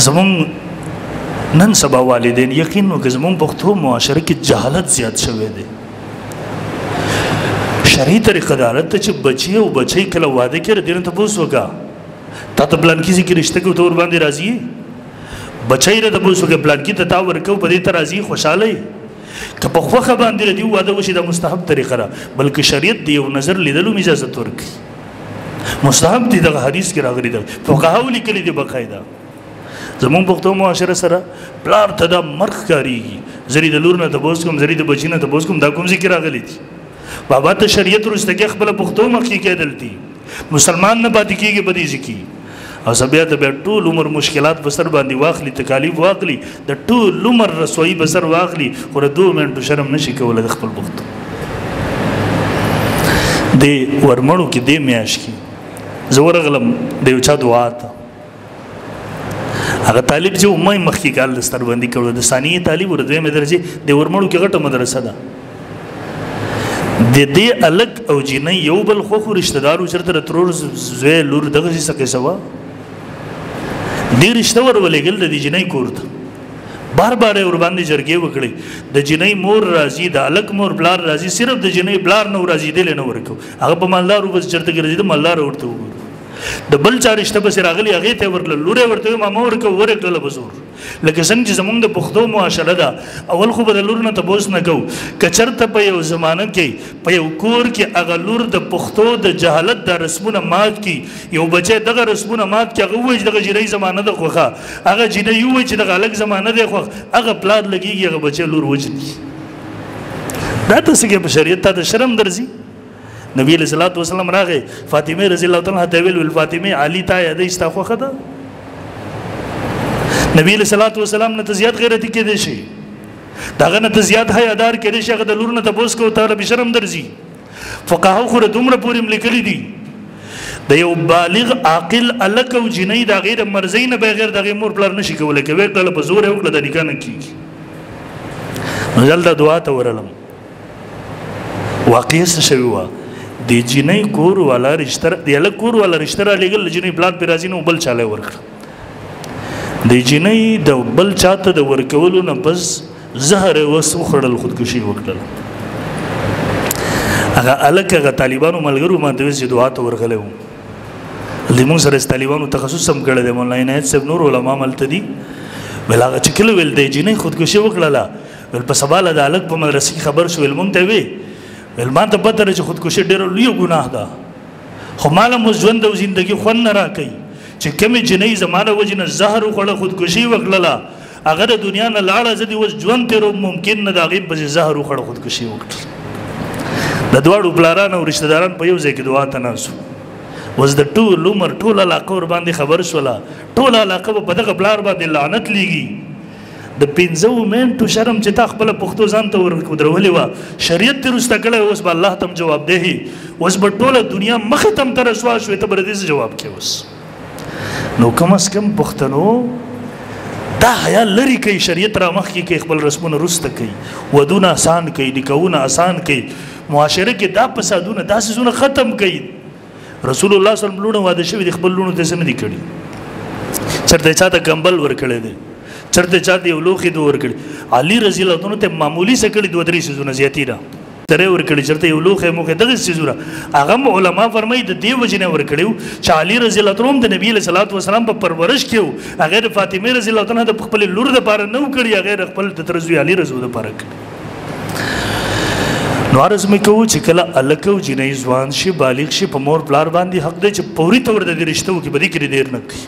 زمون نن سبا والدین یقین وکړه زمون پښتو معاشره کې جهالت زیات شوی دی. شرعي طریقه دا ده چې بچي او بچي کله واده کړي دین ته پوس وکا تا ته پلان کې چې رشته کو تور باندې راضي بچي ته پوس وکا پلان کې ته تا ورکو په دې ته راضي خوشاله که په خوخه باندې دی واده وشي د مستحب طریقه را بلکې شریعت دی یو نظر لیدلو اجازه ورکړي مستحب دي د حدیث کې راغلي ده فقهاو لیکلي دي باقاعده. زمون پښتو معاشره سره پلار ته د مرخ کاریږي زری د لور نه ته بوس کوم زری د بچی نه ته بوس کوم دا کوم ذکر راغلی دي بابا ته شریعت ورسته کې خپل پښتو مخکې کېدلتي مسلمان نه پاتې کېږي بدی ذکی او سبیا ته ټول عمر مشکلات بسر باندې واخلي تکالیف واخلي د ټول عمر رسوي بسر واخلي خو 2 منټو شرم نشي کولای د خپل پښتو د ورمړو کې د میاش کې زور غلم د یو چا دعا ته هغه طالب چې امه مخکې کال ستر باندې کړو د ثانیه طالب ور دویمه درجه د ورمړو کې غټه مدرسه ده د دې الګ او جنې یو بل خو رشتہ دارو چرته ترور زوی لور دغه څه کې سوا دې رشتہ ور ولېګل د جنې کوړه بار بار ور باندې جرګې وکړي د جنې مور راضي د الګ مور بلار راضي صرف د جنې بلار نو راضي دل نه ورکو هغه په مالدارو بس چرته ګرځي د مالدار ورته وګورو د بل چا رشته بس راغلي هغه ته ورل لوري ورته ماما ورکو ورکل بزور لکه څنګه چې زمونږ د پښتو معاشره ده اول خو به لور نه تبوس نه کو کچرته په یو زمانه کې په یو کور کې هغه لور د پښتو د جهالت د رسمونه مات کی یو بچی دغه رسمونه مات کی هغه وځ دغه جری زمانه ده خوخه هغه جنې یو چې دغه الګ زمانه ده خوخ هغه پلاد لګيږي هغه بچی لور وځي دا څه کې په شریعت ته شرم درځي. نبی علیہ الصلوۃ والسلام راغه فاطمه رضی الله تعالی عنها ته ویل فاطمه علی ته یاد استا خوخه ده نبی علیہ الصلوۃ والسلام نه زیات غیرتی کې دي شي داغه نه زیات حیادار کې دي شي هغه د لور نه تبوس کو ته به شرم درځي. فقهاو خو دومره پورې ملکلي دي د یو بالغ عاقل الک او جنې د غیر مرزي نه بغیر د مور پلار نشي کولای کوي کله په زور یو کله د نکاح نه کیږي. نو دعا ته ورلم واقعي څه شوی و د جنې کور والا رشتہ د الک کور والا رشتہ لګل جنې بلاد پر راځي نو بل چاله ورکړه د جنې د بل چاته د ورکولو نه بس زهر وسو خړل خودکشي وکړل هغه الک هغه طالبانو ملګرو باندې وځي دعا ته ورغلو لمون سره طالبانو تخصص هم کړل د مولانا عنایت صاحب نور علما ملتدي بلاغه چې کله ویل د جنې خودکشي وکړه ول په سباله د الک په مدرسې خبر شو مونږ ته وی ولمان ته پته چې خودکشي ډېر لوی ګناه ده خو مال مو ژوند او ژوندۍ خون نه راکې چې کومې جنۍ زمانه وجنه زهر وخړه خودکشي وکړه هغه د دنیا نه لاړه ځدی وس ژوند تیرو ممکن نه دا غیب به زهر وخړه خودکشي وکړه د دواړو بلاران او رشتہ داران په یو ځای کې دعا ته ناسو وس د ټول عمر ټول علاقه ور باندې خبر شولا ټول علاقه په دغه بلار باندې لعنت لګي د 15 منټو شرم چې تا خپل پښتو ځان ته ورکودرولې و شریعت تر واستګړې اوس به الله تم جواب دی اوس به ټوله دنیا مخه تم تر رسوا شو ته بر دې جواب کې اوس نو کم از کم پښتنو دا حیا لري کوي شریعت را مخ کې خپل رسمونه رسته کوي ودونه آسان کوي نکونه آسان کوي معاشره کې دا فسادونه داسې زونه ختم کوي. رسول الله صلی الله علیه وسلم واده شوی د خپل لونو ته سم دي کړی چرته چاته کمبل ور کړی دی چرته چاته یو لوخي دو ور کړی علي رضی الله عنه ته معمولی څه کړی 2-3 سيزونه زیاتی را ترې ور کړی چرته یو لوخه موخه دغه سيزونه هغه علما فرمایي د دې وجنه ور کړیو چې علي رضی الله عنه د نبی صلی الله علیه وسلم په پرورش کې هغه د فاطمه رضی الله عنها د خپل لور د پاره نو کړی هغه خپل ترزوی علي رضی الله پاره نو عرض مې کوو چې کله الکو جنې ځوان شي بالغ شي په مور پلار باندې حق دی چې پوری تور د رشتو کې بدی کړی دیر نه کوي